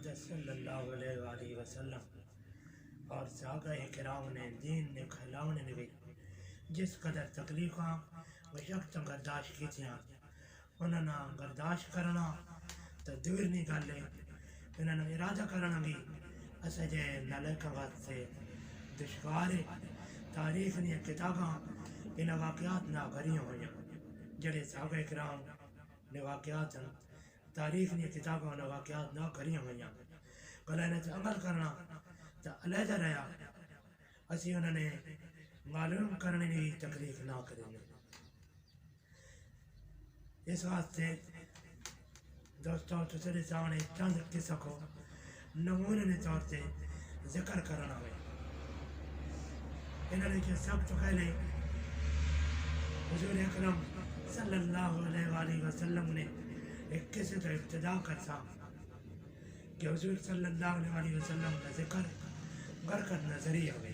محمد صلی اللہ علیہ وآلہ وسلم اور صحابہ کرام نے دین نے کھلاونے نبی جس قدر تکلیفاں مشقت برداشت کی تھیاں انہوں نے برداشت کرنا تو دور نہیں کر لے انہوں نے ارادہ کرنا بھی اسے جے نالک واسطے دشوار تاریخ نے کتاباں ان واقعات نہ کریاں ہوئیں جڑے صحابہ کرام نے واقعات تاریخ نے کتاباں نے واقعات نہ کریاں ہوئیں کلے تے عمل کرنا تو علیحدہ رہا اسی انہوں نے معلوم کرنے کی تکلیف نہ کریں اس واسطے دوستوں تسلی سامنے چند قصہ کو نمونے طور سے ذکر کرنا ہوئے انہوں نے کہ سب تو پہلے حضور اکرم صلی اللہ علیہ وآلہ وسلم نے ایک قصے تو ابتدا کرتا کہ حضور صلی اللہ علیہ وآلہ وسلم کا ذکر گر کر نظریہ ہوئے